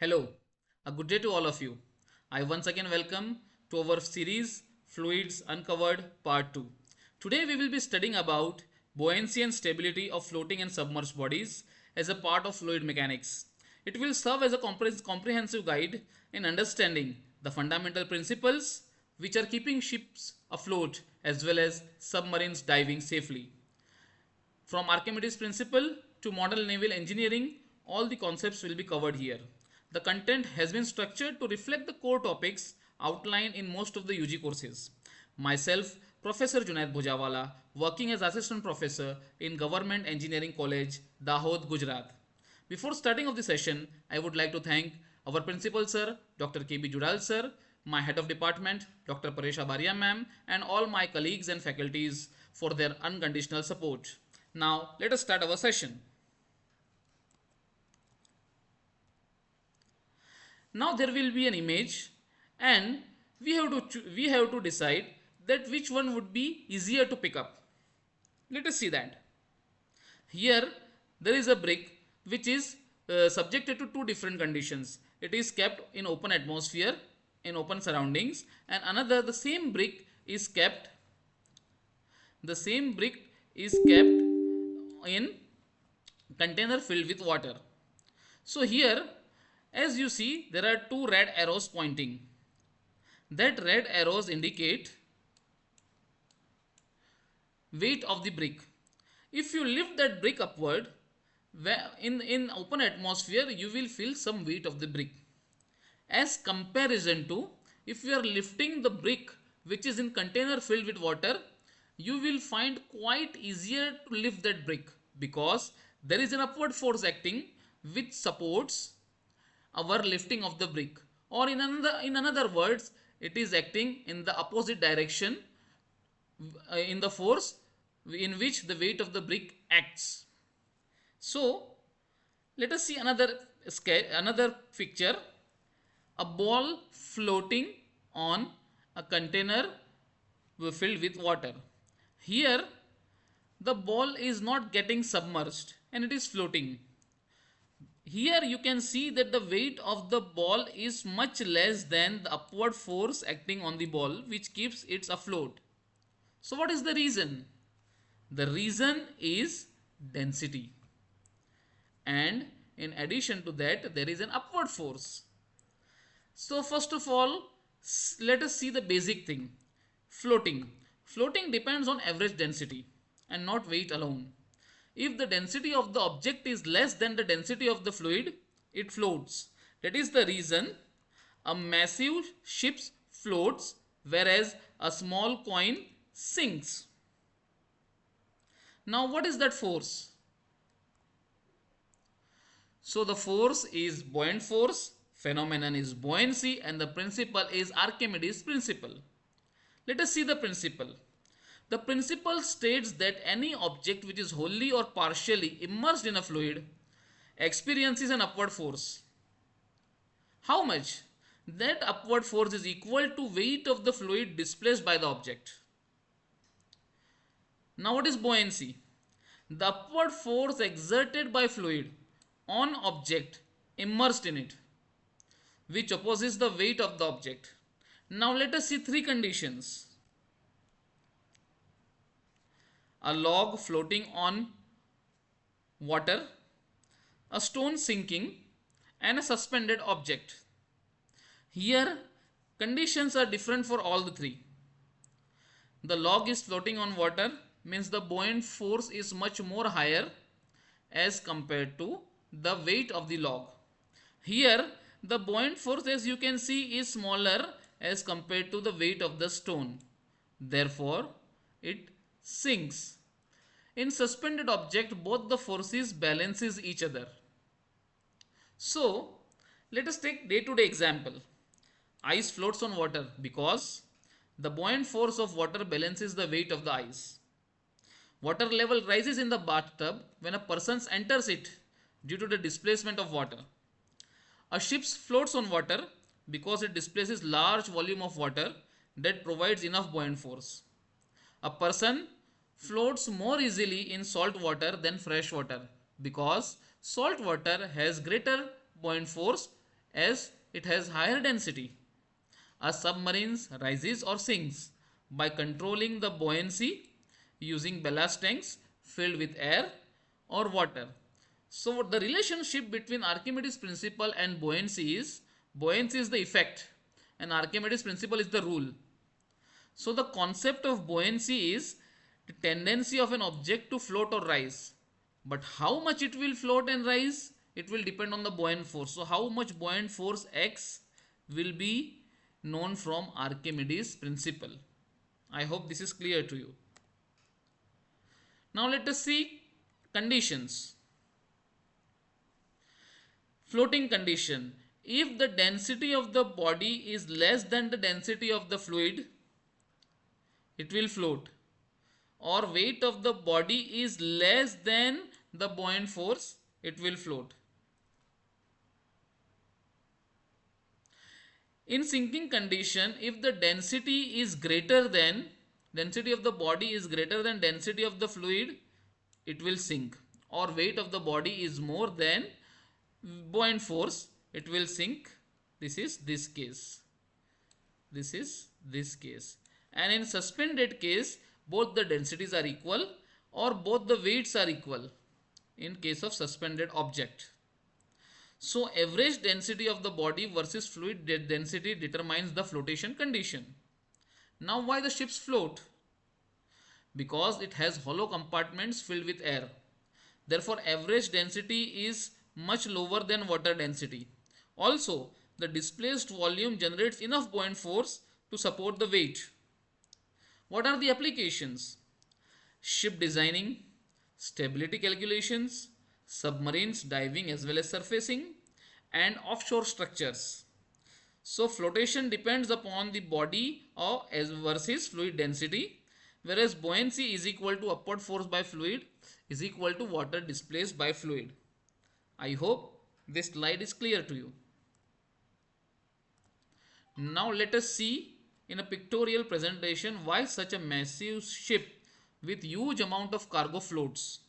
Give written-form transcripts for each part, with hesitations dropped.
Hello, a good day to all of you. I once again welcome to our series Fluids Uncovered Part 2. Today we will be studying about buoyancy and stability of floating and submerged bodies as a part of fluid mechanics. It will serve as a comprehensive guide in understanding the fundamental principles which are keeping ships afloat as well as submarines diving safely. From Archimedes' principle to modern naval engineering, all the concepts will be covered here. The content has been structured to reflect the core topics outlined in most of the UG courses. Myself, Professor Juned.N.Bhojawala, working as Assistant Professor in Government Engineering College, Dahod, Gujarat. Before starting of the session, I would like to thank our Principal Sir, Dr. K.B. Judal Sir, my Head of Department, Dr. Paresha Baria Ma'am, and all my colleagues and faculties for their unconditional support. Now, let us start our session. Now there will be an image and we have to decide that which one would be easier to pick up. Let us see that. Here there is a brick which is subjected to two different conditions. It is kept in open atmosphere, in open surroundings, and another the same brick is kept in container filled with water. So here, as you see, there are two red arrows pointing. That red arrows indicate weight of the brick. If you lift that brick upward, in open atmosphere, you will feel some weight of the brick. As comparison to, if you are lifting the brick which is in container filled with water, you will find quite easier to lift that brick because there is an upward force acting which supports our lifting of the brick, or in another words, it is acting in the opposite direction in the force in which the weight of the brick acts. So let us see another picture. A ball floating on a container filled with water. Here the ball is not getting submerged and it is floating. Here you can see that the weight of the ball is much less than the upward force acting on the ball, which keeps it afloat. So what is the reason? The reason is density. And in addition to that, there is an upward force. So first of all, let us see the basic thing. Floating. Floating depends on average density and not weight alone. If the density of the object is less than the density of the fluid, it floats. That is the reason a massive ship floats whereas a small coin sinks. Now what is that force? So the force is buoyant force, phenomenon is buoyancy, and the principle is Archimedes' principle. Let us see the principle. The principle states that any object which is wholly or partially immersed in a fluid experiences an upward force. How much? That upward force is equal to weight of the fluid displaced by the object. Now what is buoyancy? The upward force exerted by fluid on object immersed in it, which opposes the weight of the object. Now let us see three conditions. A log floating on water, a stone sinking, and a suspended object. Here conditions are different for all the three. The log is floating on water means the buoyant force is much more higher as compared to the weight of the log. Here the buoyant force, as you can see, is smaller as compared to the weight of the stone. Therefore it sinks. In suspended object, both the forces balances each other. So let us take day-to-day example. Ice floats on water because the buoyant force of water balances the weight of the ice. Water level rises in the bathtub when a person enters it due to the displacement of water. A ship floats on water because it displaces large volume of water that provides enough buoyant force. A person floats more easily in salt water than fresh water because salt water has greater buoyant force as it has higher density. A submarine rises or sinks by controlling the buoyancy using ballast tanks filled with air or water. So the relationship between Archimedes principle and buoyancy is the effect and Archimedes principle is the rule. So the concept of buoyancy is the tendency of an object to float or rise. But how much it will float and rise, it will depend on the buoyant force. So how much buoyant force X will be known from Archimedes principle. I hope this is clear to you. Now let us see conditions. Floating condition. If the density of the body is less than the density of the fluid, it will float. Or weight of the body is less than the buoyant force, it will float. In sinking condition, if the density is greater than density of the body is greater than density of the fluid, it will sink. Or weight of the body is more than buoyant force, it will sink. This is this case. This is this case. And in suspended case, both the densities are equal or both the weights are equal in case of suspended object. So average density of the body versus fluid density determines the flotation condition. Now why the ships float? Because it has hollow compartments filled with air. Therefore average density is much lower than water density. Also the displaced volume generates enough buoyant force to support the weight. What are the applications? Ship designing, stability calculations, submarines diving as well as surfacing, and offshore structures. So flotation depends upon the body of as versus fluid density, whereas buoyancy is equal to upward force by fluid is equal to water displaced by fluid. I hope this slide is clear to you. Now let us see in a pictorial presentation why such a massive ship with huge amount of cargo floats.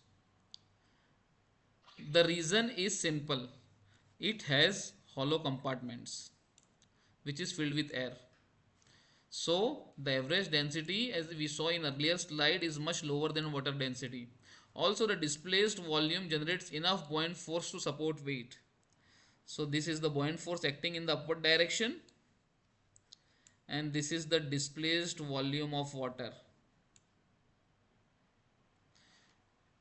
The reason is simple. It has hollow compartments which is filled with air. So the average density as we saw in earlier slide is much lower than water density. Also the displaced volume generates enough buoyant force to support weight. So this is the buoyant force acting in the upward direction and this is the displaced volume of water.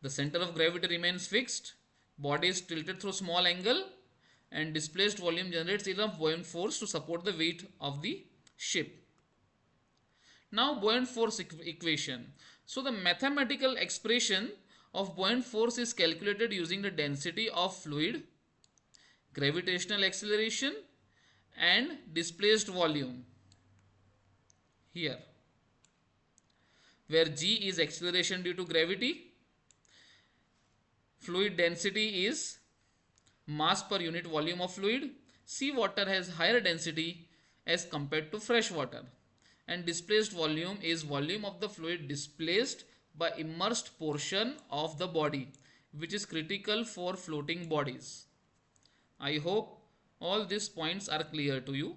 The center of gravity remains fixed, body is tilted through small angle and displaced volume generates enough buoyant force to support the weight of the ship. Now buoyant force equation. So the mathematical expression of buoyant force is calculated using the density of fluid, gravitational acceleration and displaced volume. Here where g is acceleration due to gravity, fluid density is mass per unit volume of fluid, seawater has higher density as compared to fresh water, and displaced volume is volume of the fluid displaced by immersed portion of the body, which is critical for floating bodies. I hope all these points are clear to you.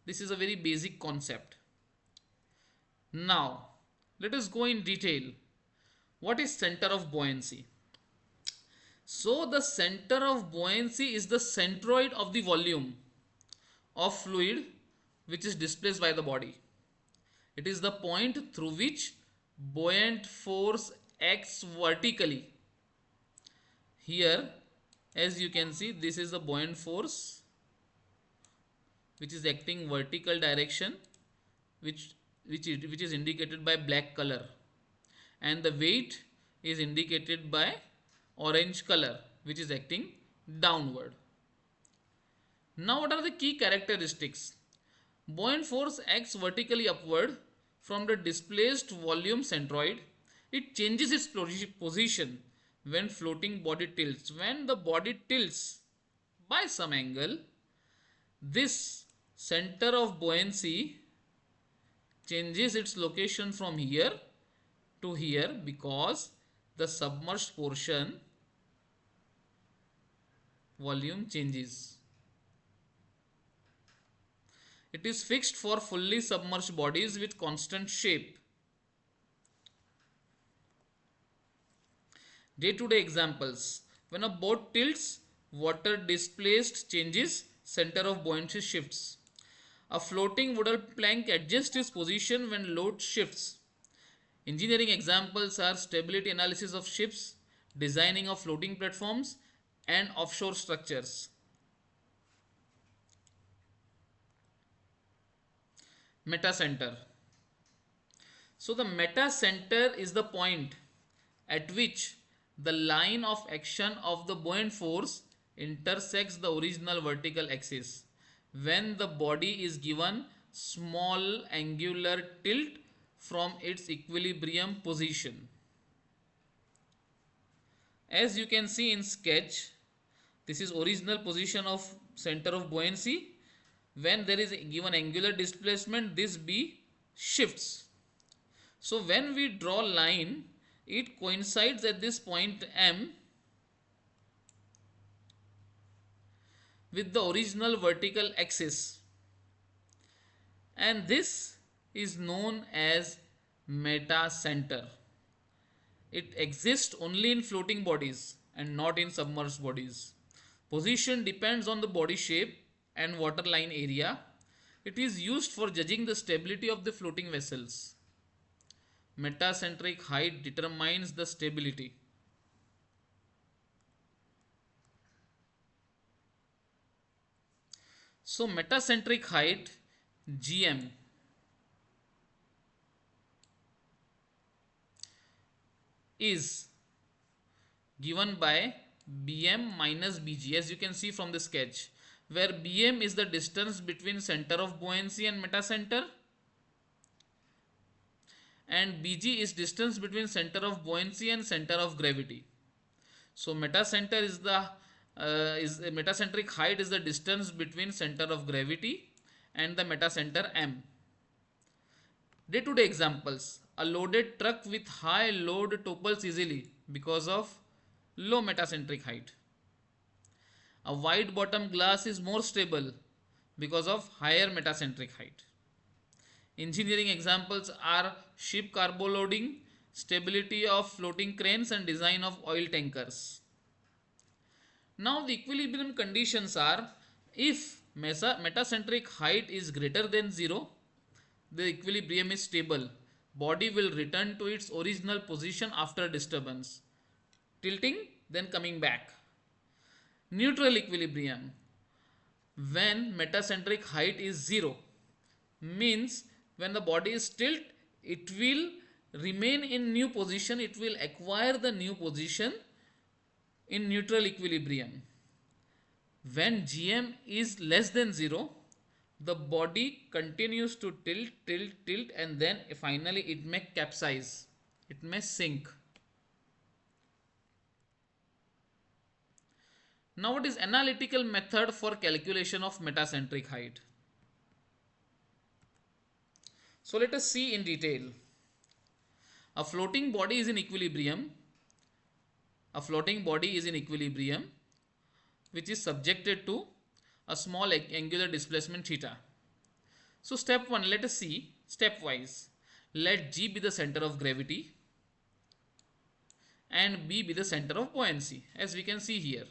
This is a very basic concept. Now let us go in detail. What is center of buoyancy? So the center of buoyancy is the centroid of the volume of fluid which is displaced by the body. It is the point through which buoyant force acts vertically. Here as you can see, this is the buoyant force which is acting vertical direction, which is indicated by black color, and the weight is indicated by orange color, which is acting downward. Now what are the key characteristics? Buoyant force acts vertically upward from the displaced volume centroid. It changes its position when floating body tilts. When the body tilts by some angle, this center of buoyancy changes its location from here to here because the submerged portion volume changes. It is fixed for fully submerged bodies with constant shape. Day-to-day examples. When a boat tilts, water displaced changes, center of buoyancy shifts. A floating wooden plank adjusts its position when load shifts. Engineering examples are stability analysis of ships, designing of floating platforms, and offshore structures. Metacenter. So the metacenter is the point at which the line of action of the buoyant force intersects the original vertical axis when the body is given small angular tilt from its equilibrium position. As you can see in sketch, this is original position of center of buoyancy. When there is a given angular displacement, this B shifts. So when we draw line, it coincides at this point M with the original vertical axis, and this is known as metacenter. It exists only in floating bodies and not in submerged bodies. Position depends on the body shape and waterline area. It is used for judging the stability of the floating vessels. Metacentric height determines the stability. So metacentric height GM is given by BM minus BG, as you can see from the sketch, where BM is the distance between center of buoyancy and metacenter, and BG is distance between center of buoyancy and center of gravity. So metacenter is the metacentric height is the distance between center of gravity and the metacenter M. Day-to-day examples. A loaded truck with high load topples easily because of low metacentric height. A wide bottom glass is more stable because of higher metacentric height. Engineering examples are ship cargo loading, stability of floating cranes, and design of oil tankers. Now the equilibrium conditions are: if metacentric height is greater than 0, the equilibrium is stable. Body will return to its original position after disturbance, tilting, then coming back. Neutral equilibrium. When metacentric height is 0, means when the body is tilt, it will remain in new position, it will acquire the new position in neutral equilibrium. When GM is less than 0, the body continues to tilt, and then finally it may capsize, it may sink. Now what is analytical method for calculation of metacentric height? So let us see in detail. A floating body is in equilibrium. A floating body is in equilibrium, which is subjected to a small angular displacement theta. So step 1, let us see stepwise. Let G be the center of gravity and B be the center of buoyancy, as we can see here.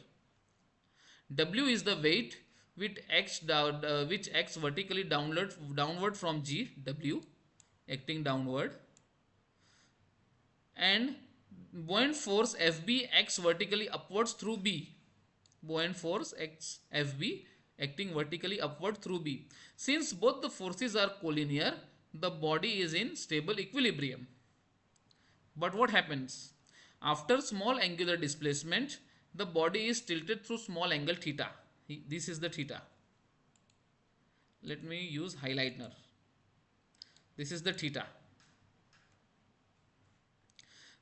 W is the weight which acts vertically downward from G, W acting downward, and buoyant force FB acts vertically upwards through B. Buoyant force acts FB acting vertically upward through B. Since both the forces are collinear, the body is in stable equilibrium. But what happens? After small angular displacement, the body is tilted through small angle theta. This is the theta. Let me use highlighter. This is the theta.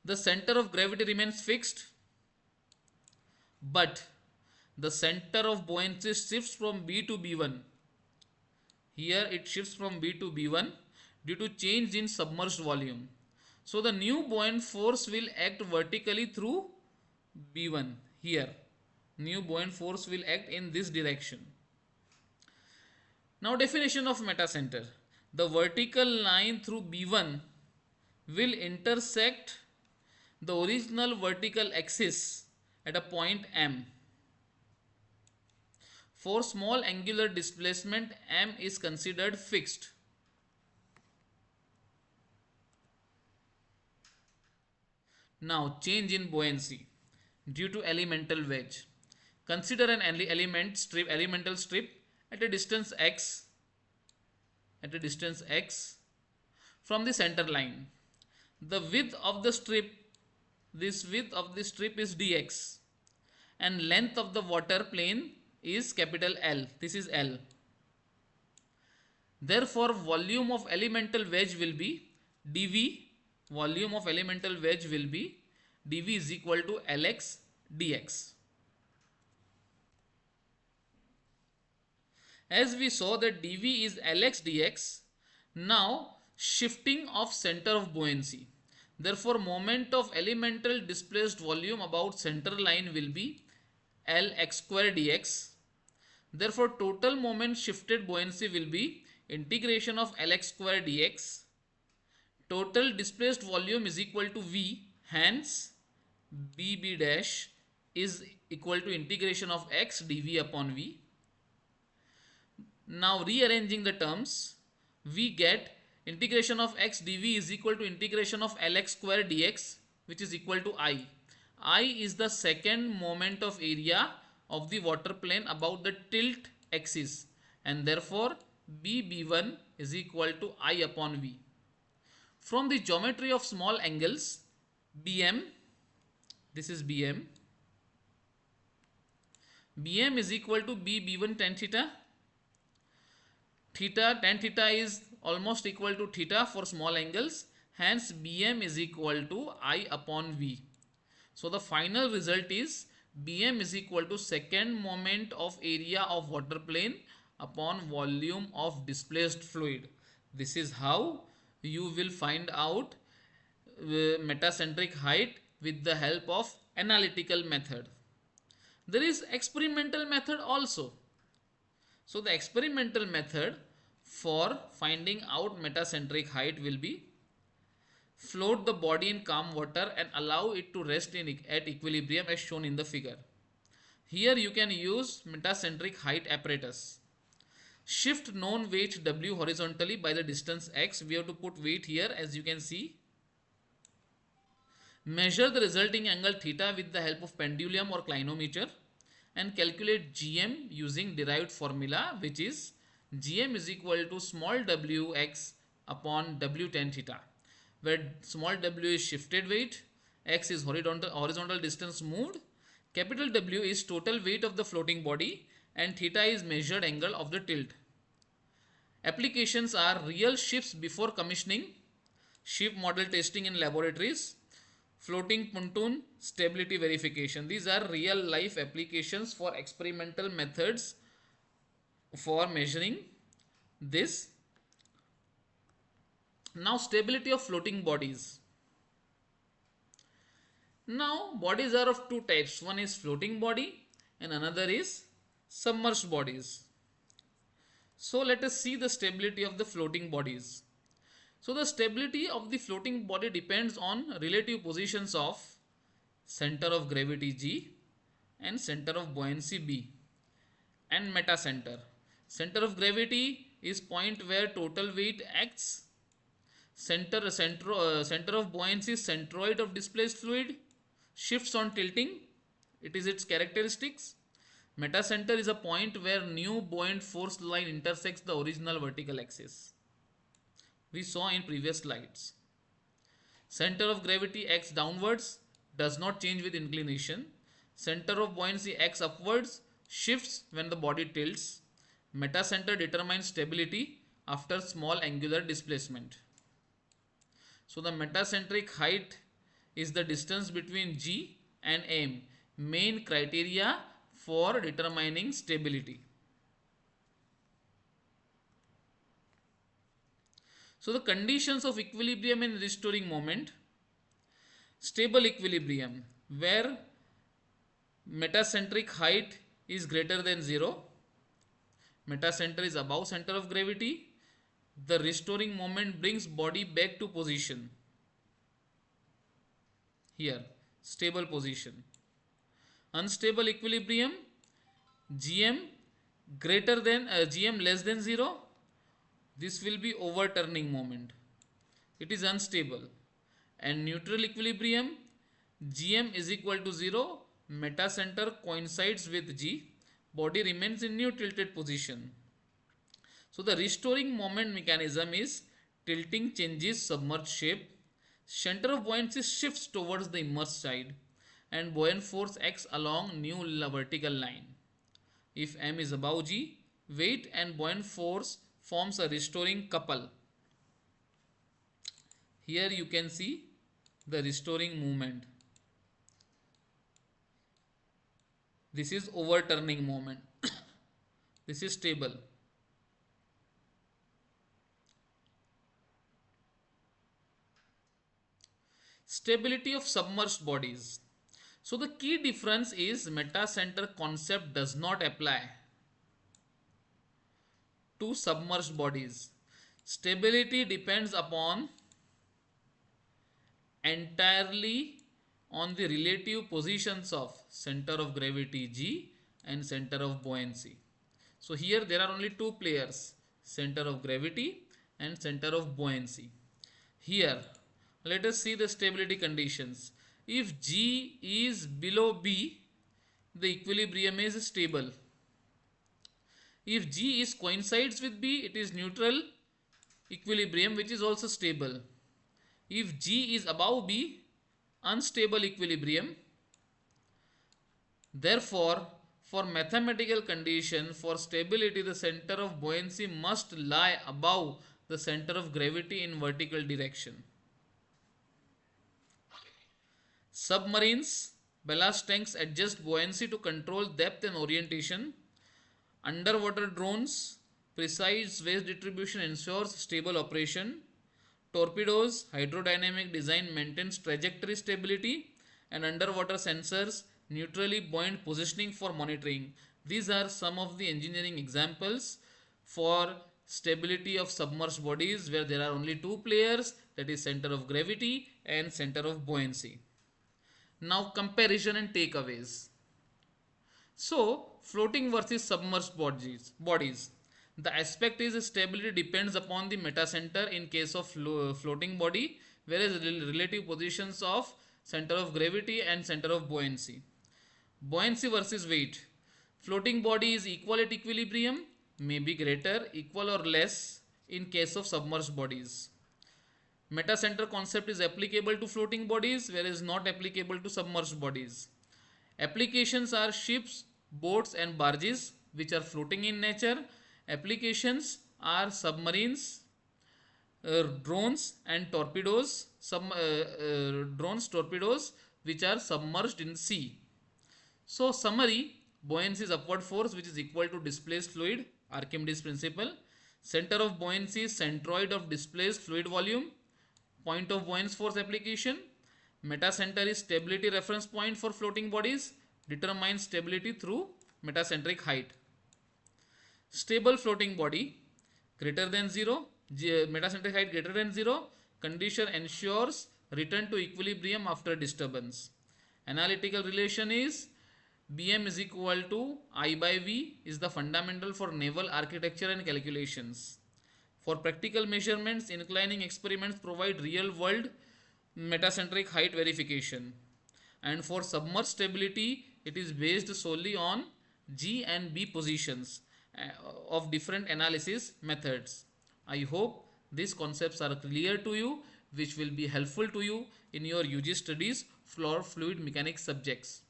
The center of gravity remains fixed, but the center of buoyancy shifts from B to B1. Here it shifts from B to B1 due to change in submerged volume. So the new buoyant force will act vertically through B1. Here new buoyant force will act in this direction. Now definition of metacenter. The vertical line through B1 will intersect the original vertical axis at a point M. For small angular displacement, M is considered fixed. Now change in buoyancy due to elemental wedge. Consider an elemental strip at a distance x from the center line. The width of the strip is dx and length of the water plane is capital L. This is L. Therefore, volume of elemental wedge will be dV. Volume of elemental wedge will be dV is equal to Lx dx. As we saw that dV is Lx dx, now shifting of center of buoyancy. Therefore, moment of elemental displaced volume about center line will be Lx square dx. Therefore, total moment shifted buoyancy will be integration of Lx square dx. Total displaced volume is equal to V. Hence, BB dash is equal to integration of x dV upon V. Now rearranging the terms, we get integration of x dV is equal to integration of Lx square dx, which is equal to I. I is the second moment of area of the water plane about the tilt axis, and therefore BB1 is equal to I upon V. From the geometry of small angles, BM, this is BM, BM is equal to BB1 tan theta. Tan theta is almost equal to theta for small angles. Hence, BM is equal to I upon V. So, the final result is BM is equal to second moment of area of water plane upon volume of displaced fluid. This is how you will find out metacentric height with the help of analytical method. There is experimental method also. So the experimental method for finding out metacentric height will be float the body in calm water and allow it to rest at equilibrium as shown in the figure. Here you can use metacentric height apparatus. Shift known weight W horizontally by the distance x. We have to put weight here as you can see. Measure the resulting angle theta with the help of pendulum or clinometer and calculate GM using derived formula, which is GM is equal to small w x upon w tan theta, where small w is shifted weight, x is horizontal distance moved, capital W is total weight of the floating body, and theta is measured angle of the tilt. Applications are real ships before commissioning, ship model testing in laboratories, floating pontoon stability verification. These are real life applications for experimental methods for measuring this. Now stability of floating bodies. Now bodies are of two types. One is floating body and another is submerged bodies. So let us see the stability of the floating bodies. So the stability of the floating body depends on relative positions of center of gravity G and center of buoyancy B and metacenter. Center of gravity is point where total weight acts. Center of buoyancy is centroid of displaced fluid, shifts on tilting. It is its characteristics. Metacenter is a point where new buoyant force line intersects the original vertical axis. We saw in previous slides. Center of gravity acts downwards, does not change with inclination. Center of buoyancy acts upwards, shifts when the body tilts. Metacenter determines stability after small angular displacement. So the metacentric height is the distance between G and M, main criteria for determining stability. So the conditions of equilibrium in restoring moment: stable equilibrium where metacentric height is greater than 0, Metacenter is above center of gravity. The restoring moment brings body back to position. Here, stable position. Unstable equilibrium, GM GM less than 0. This will be overturning moment. It is unstable. And neutral equilibrium, GM is equal to 0. Metacenter coincides with G. Body remains in new tilted position. So the restoring moment mechanism is tilting changes submerged shape. Center of buoyancy shifts towards the immersed side and buoyant force acts along new vertical line. If M is above G, weight and buoyant force forms a restoring couple. Here you can see the restoring movement. This is overturning moment. This is stable. Stability of submerged bodies. So the key difference is metacenter concept does not apply to submerged bodies. Stability depends upon entirely on the relative positions of center of gravity G and center of buoyancy. So here there are only two players, center of gravity and center of buoyancy. Here let us see the stability conditions. If G is below B, the equilibrium is stable. If G is coincides with B, it is neutral equilibrium, which is also stable. If G is above B, unstable equilibrium. Therefore, for mathematical condition, for stability, the center of buoyancy must lie above the center of gravity in vertical direction. Submarines, ballast tanks adjust buoyancy to control depth and orientation. Underwater drones, precise weight distribution ensures stable operation. Torpedoes, hydrodynamic design maintains trajectory stability. And underwater sensors, neutrally buoyant positioning for monitoring. These are some of the engineering examples for stability of submerged bodies where there are only two players, that is center of gravity and center of buoyancy. Now comparison and takeaways. So floating versus submerged bodies. The aspect is stability depends upon the metacenter in case of floating body, whereas relative positions of center of gravity and center of buoyancy. Buoyancy versus weight. Floating body is equal at equilibrium, may be greater, equal or less in case of submerged bodies. Metacenter concept is applicable to floating bodies, whereas not applicable to submerged bodies. Applications are ships, boats and barges which are floating in nature. Applications are submarines, drones and torpedoes, torpedoes which are submerged in sea. So summary, buoyancy is upward force which is equal to displaced fluid, Archimedes principle. Center of buoyancy is centroid of displaced fluid volume. Point of buoyant force application. Metacenter is stability reference point for floating bodies, determines stability through metacentric height. Stable floating body greater than 0, metacentric height greater than 0, condition ensures return to equilibrium after disturbance. Analytical relation is Bm is equal to I by V is the fundamental for naval architecture and calculations. For practical measurements, inclining experiments provide real world metacentric height verification. And for submerged stability, it is based solely on G and B positions of different analysis methods. I hope these concepts are clear to you, which will be helpful to you in your UG studies for fluid mechanics subjects.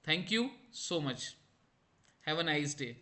Thank you so much. Have a nice day.